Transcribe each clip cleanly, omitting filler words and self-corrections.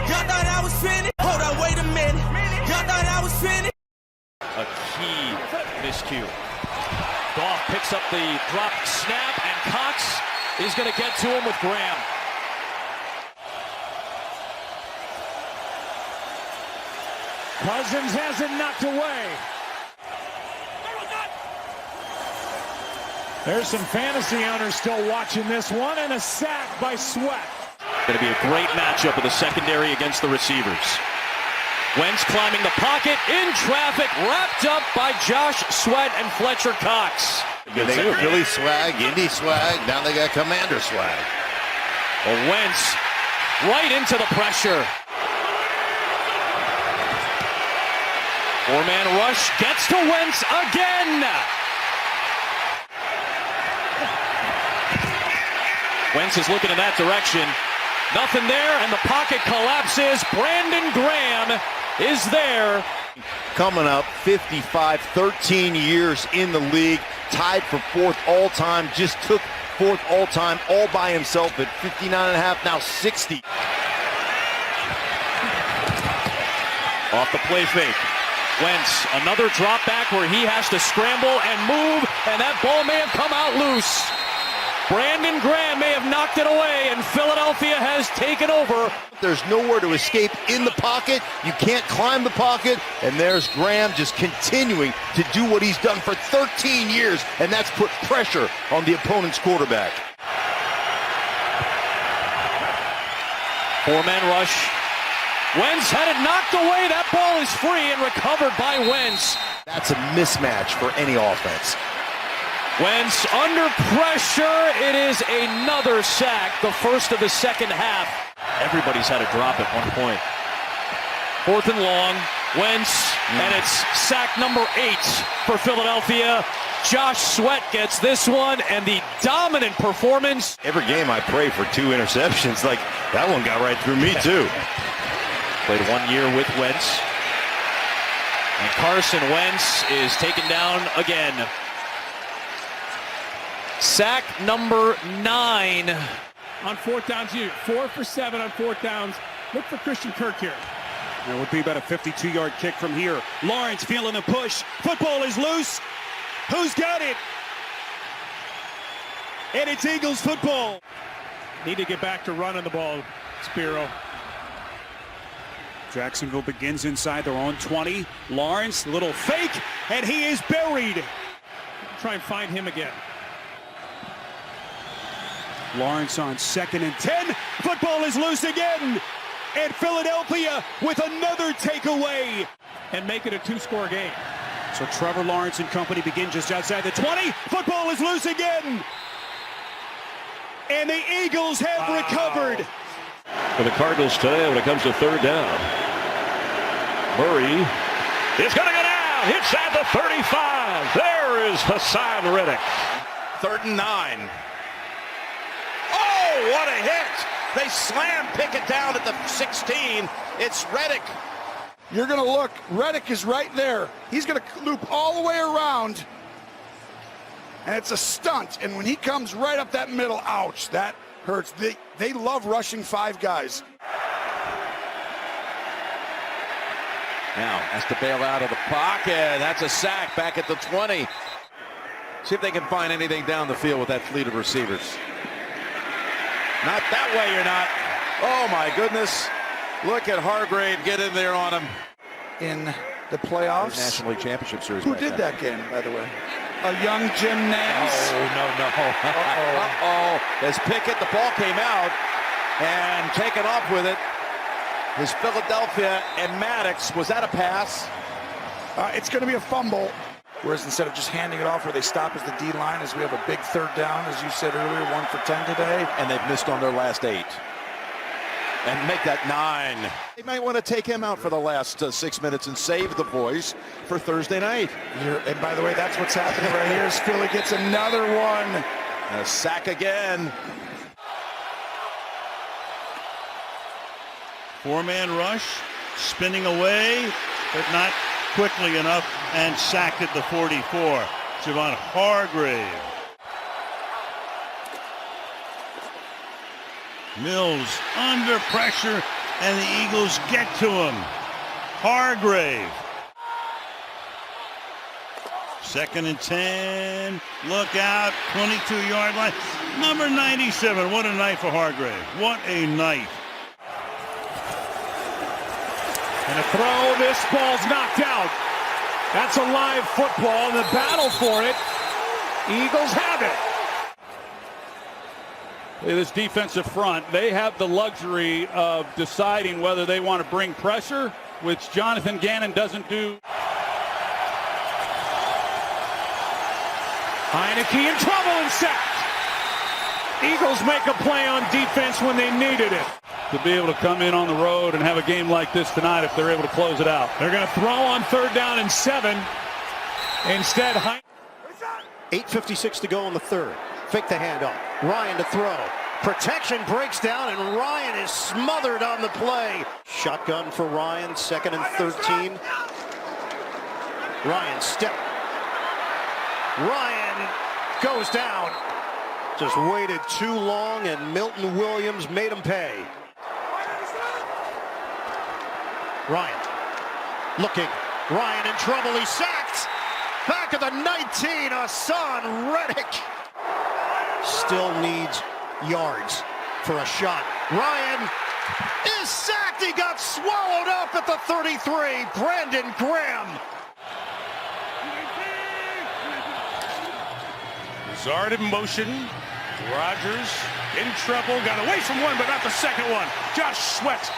Y'all thought I was finished? Hold on, wait a minute. Y'all thought I was finished? A key miscue. Goff picks up the drop snap, and Cox is going to get to him with Graham. Cousins has it knocked away. There's some fantasy owners still watching this one, and a sack by Sweat. Going to be a great matchup of the secondary against the receivers. Wentz climbing the pocket, in traffic, wrapped up by Josh Sweat and Fletcher Cox. They got Philly swag, Indy swag, now they got Commander swag. Well, Wentz right into the pressure. Four-man rush gets to Wentz again. Wentz is looking in that direction. Nothing there, and the pocket collapses. Brandon Graham is there. Coming up, 55, 13 years in the league, tied for fourth all-time, just took fourth all-time all by himself at 59.5, now 60. Off the play fake. Wentz, another drop back where he has to scramble and move, and that ball may have come out loose. Brandon Graham may have knocked it away, and Philadelphia has taken over. There's nowhere to escape in the pocket. You can't climb the pocket, and there's Graham just continuing to do what he's done for 13 years, and that's put pressure on the opponent's quarterback. Four-man rush. Wentz had it knocked away. That ball is free and recovered by Wentz. That's a mismatch for any offense. Wentz under pressure. It is another sack, the first of the second half. Everybody's had a drop at one point. Fourth and long. Wentz, and it's sack number 8 for Philadelphia. Josh Sweat gets this one, and the dominant performance. Every game I pray for 2 interceptions. Like, that one got right through me, too. Played 1 year with Wentz. And Carson Wentz is taken down again. Sack number 9. On fourth downs, 4 for 7 on fourth downs. Look for Christian Kirk here. It would be about a 52-yard kick from here. Lawrence feeling the push. Football is loose. Who's got it? And it's Eagles football. Need to get back to running the ball, Spiro. Jacksonville begins inside their own 20. Lawrence, little fake, and he is buried. Try and find him again. Lawrence on 2nd and 10. Football is loose again. And Philadelphia with another takeaway. And make it a 2-score game. So Trevor Lawrence and company begin just outside the 20. Football is loose again. And the Eagles have recovered. For the Cardinals today when it comes to third down. Murray is going to go down. Hits at the 35. There is Hassan Reddick. 3rd and 9. Oh, what a hit! They slam Pickett down at the 16. It's Reddick. You're going to look. Reddick is right there. He's going to loop all the way around. And it's a stunt. And when he comes right up that middle, ouch, that hurts. They love rushing 5 guys. Now has to bail out of the pocket. That's a sack back at the 20. See if they can find anything down the field with that fleet of receivers. Not that way, you're not. Oh, my goodness. Look at Hargrave get in there on him. In the playoffs. National League Championship Series. Who did that game, by the way? A young Jim Nance. Oh, no. Uh-oh. As Pickett, the ball came out and taken off with it. His Philadelphia and Maddox. Was that a pass? It's going to be a fumble. Whereas instead of just handing it off where they stop as the D-line, as we have a big 3rd down, as you said earlier, 1 for 10 today. And they've missed on their last 8. And make that 9. They might want to take him out for the last 6 minutes and save the boys for Thursday night. And by the way, that's what's happening right here. Is Philly gets another one. And a sack again. 4-man rush, spinning away, but not quickly enough, and sacked at the 44. Javon Hargrave. Mills under pressure and the Eagles get to him. Hargrave. 2nd and 10. Look out. 22-yard line. Number 97. What a night for Hargrave. What a night. And a throw. This ball's knocked out. That's a live football, and the battle for it. Eagles have it. This defensive front, they have the luxury of deciding whether they want to bring pressure, which Jonathan Gannon doesn't do. Heineke in trouble and sacked. Eagles make a play on defense when they needed it. To be able to come in on the road and have a game like this tonight if they're able to close it out. They're going to throw on 3rd down and 7. Instead, 8:56 to go in the 3rd. Fake the handoff. Ryan to throw. Protection breaks down, and Ryan is smothered on the play. Shotgun for Ryan. 2nd and 13. Ryan step. Ryan goes down. Just waited too long, and Milton Williams made him pay. Ryan looking. Ryan in trouble. He's sacked. Back at the 19. Hassan Reddick still needs yards for a shot. Ryan is sacked. He got swallowed up at the 33. Brandon Graham. Zard in motion. Rodgers in trouble. Got away from one, but not the second one. Josh Sweat.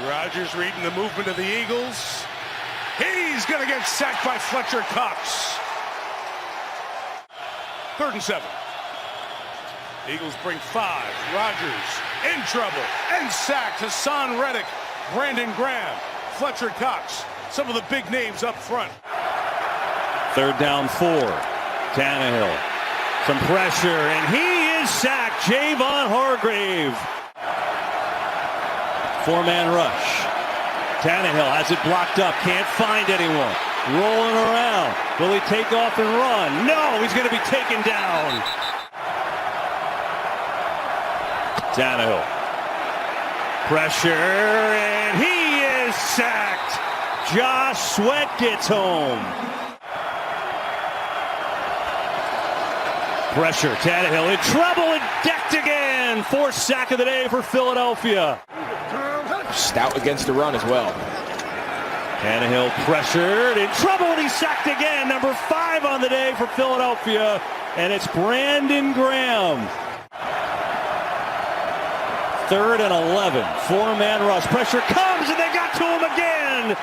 Rodgers reading the movement of the Eagles. He's going to get sacked by Fletcher Cox. 3rd and 7. Eagles bring 5. Rodgers in trouble and sacked. Hassan Reddick, Brandon Graham, Fletcher Cox. Some of the big names up front. 3rd down 4. Tannehill. Some pressure, and he is sacked. Javon Hargrave. 4-man rush. Tannehill has it blocked up. Can't find anyone. Rolling around. Will he take off and run? No, he's going to be taken down. Tannehill. Pressure, and he is sacked. Josh Sweat gets home. Pressure. Tannehill in trouble and decked again. 4th sack of the day for Philadelphia. Stout against the run as well. Tannehill pressured, in trouble, and he's sacked again. Number 5 on the day for Philadelphia, and it's Brandon Graham. 3rd and 11. 4-man rush. Pressure comes, and they got to him again.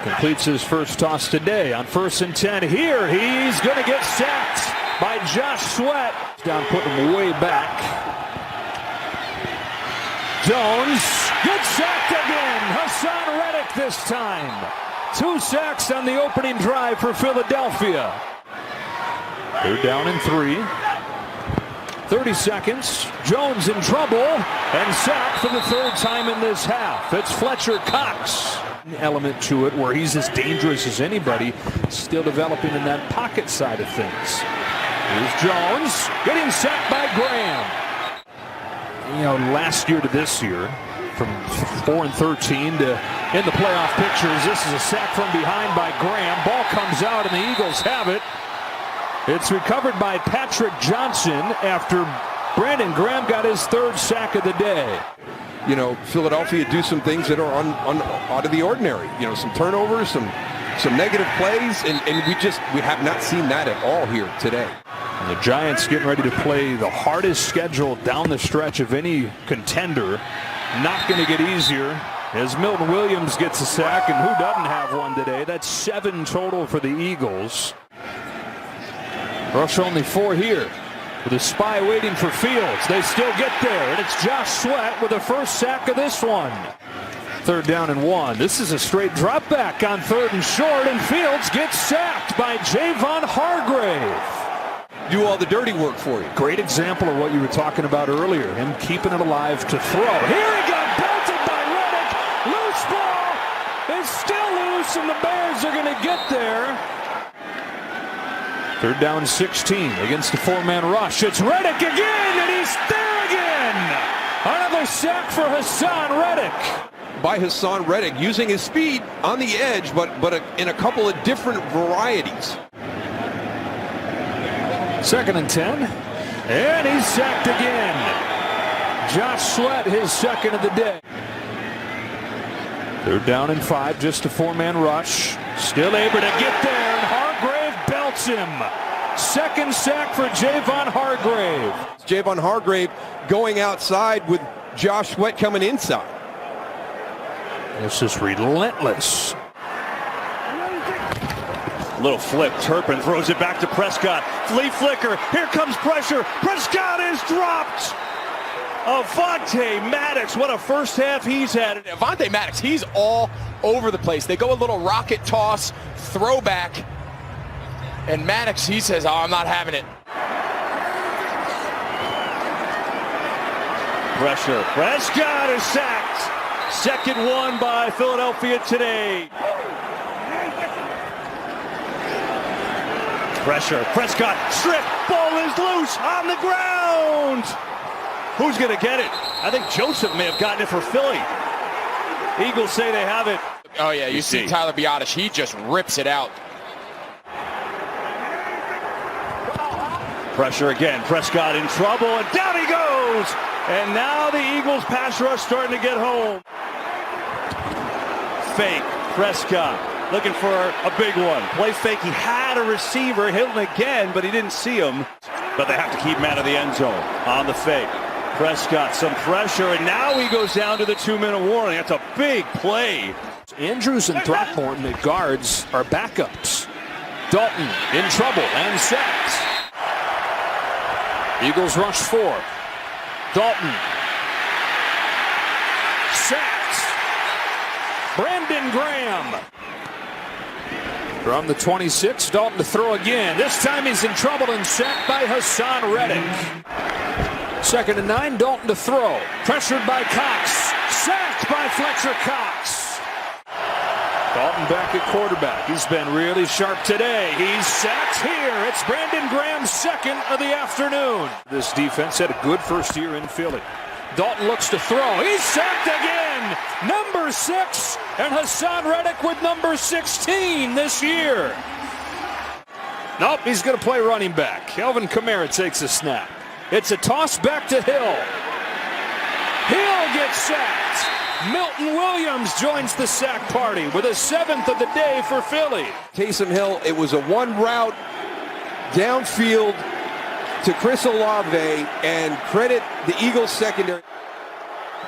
Completes his first toss today on 1st and 10. Here, he's going to get sacked by Josh Sweat. Down, putting him way back. Jones gets sacked again. Hassan Reddick this time. 2 sacks on the opening drive for Philadelphia. 3rd down and 3. 30 seconds. Jones in trouble and sacked for the 3rd time in this half. It's Fletcher Cox. Element to it where he's as dangerous as anybody, still developing in that pocket side of things. Here's Jones getting sacked by Graham. You know, last year to this year, from 4 and 13 to in the playoff pictures, this is a sack from behind by Graham. Ball comes out and the Eagles have it. It's recovered by Patrick Johnson after Brandon Graham got his 3rd sack of the day. You know, Philadelphia do some things that are out of the ordinary. You know, some turnovers, some negative plays, and we have not seen that at all here today. And the Giants getting ready to play the hardest schedule down the stretch of any contender. Not going to get easier as Milton Williams gets a sack, and who doesn't have one today? That's 7 total for the Eagles. Rush only 4 here. With a spy waiting for Fields. They still get there, and it's Josh Sweat with the 1st sack of this one. 3rd down and 1. This is a straight drop back on 3rd and short, and Fields gets sacked by Javon Hargrave. Do all the dirty work for you. Great example of what you were talking about earlier, him keeping it alive to throw. Here he got belted by Reddick. Loose ball. It's still loose, and the Bears are going to get there. 3rd down 16 against the 4-man rush. It's Reddick again, and he's there again. Another sack for Haason Reddick. By Haason Reddick, using his speed on the edge, but in a couple of different varieties. 2nd and 10. And he's sacked again. Josh Sweat, his second of the day. 3rd down and 5, just a 4-man rush. Still able to get there, and Hargrave belts him. 2nd sack for Javon Hargrave. Javon Hargrave going outside with Josh Sweat coming inside. This is relentless. Little flip. Turpin throws it back to Prescott. Flea flicker. Here comes pressure. Prescott is dropped. Avonte Maddox, what a first half he's had. Avonte Maddox, he's all over the place. They go a little rocket toss, throwback, and Maddox, he says, oh, I'm not having it. Pressure. Prescott is sacked. 2nd one by Philadelphia today. Pressure. Prescott stripped. Ball is loose on the ground. Who's going to get it? I think Joseph may have gotten it for Philly. Eagles say they have it. Oh, yeah, you see Tyler Biotish, he just rips it out. Pressure again. Prescott in trouble, and down he goes. And now the Eagles pass rush starting to get home. Fake. Prescott looking for a big one. Play fake. He had a receiver. Hit him again, but he didn't see him. But they have to keep him out of the end zone on the fake. Prescott, some pressure, and now he goes down to the 2-minute warning. That's a big play. Andrews and Throckmorton at guards are backups. Dalton in trouble and sacks. Eagles rush 4. Dalton. Sacked. Brandon Graham. From the 26, Dalton to throw again. This time he's in trouble and sacked by Haason Reddick. 2nd and 9, Dalton to throw. Pressured by Cox. Sacked by Fletcher Cox. Dalton back at quarterback. He's been really sharp today. He's sacked here. It's Brandon Graham's 2nd of the afternoon. This defense had a good first year in Philly. Dalton looks to throw. He's sacked again. Number 6. And Haason Reddick with number 16 this year. Nope, he's going to play running back. Kelvin Kamara takes a snap. It's a toss back to Hill. Hill gets sacked. Milton Williams joins the sack party with a 7th of the day for Philly. Taysom Hill, it was a one route downfield to Chris Olave, and credit the Eagles secondary.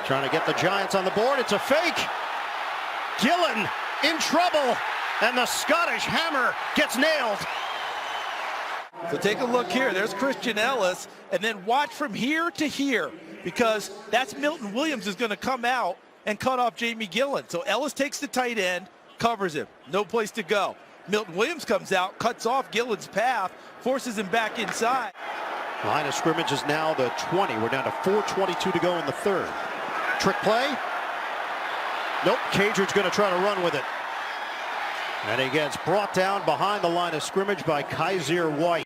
Trying to get the Giants on the board. It's a fake. Gillen in trouble, and the Scottish hammer gets nailed. So take a look here. There's Christian Ellis, and then watch from here to here, because that's Milton Williams is going to come out and cut off Jamie Gillen. So Ellis takes the tight end, covers him. No place to go. Milton Williams comes out, cuts off Gillen's path, forces him back inside. Line of scrimmage is now the 20. We're down to 4:22 to go in the 3rd. Trick play. Nope, Cagerid's going to try to run with it. And he gets brought down behind the line of scrimmage by Kaiser White.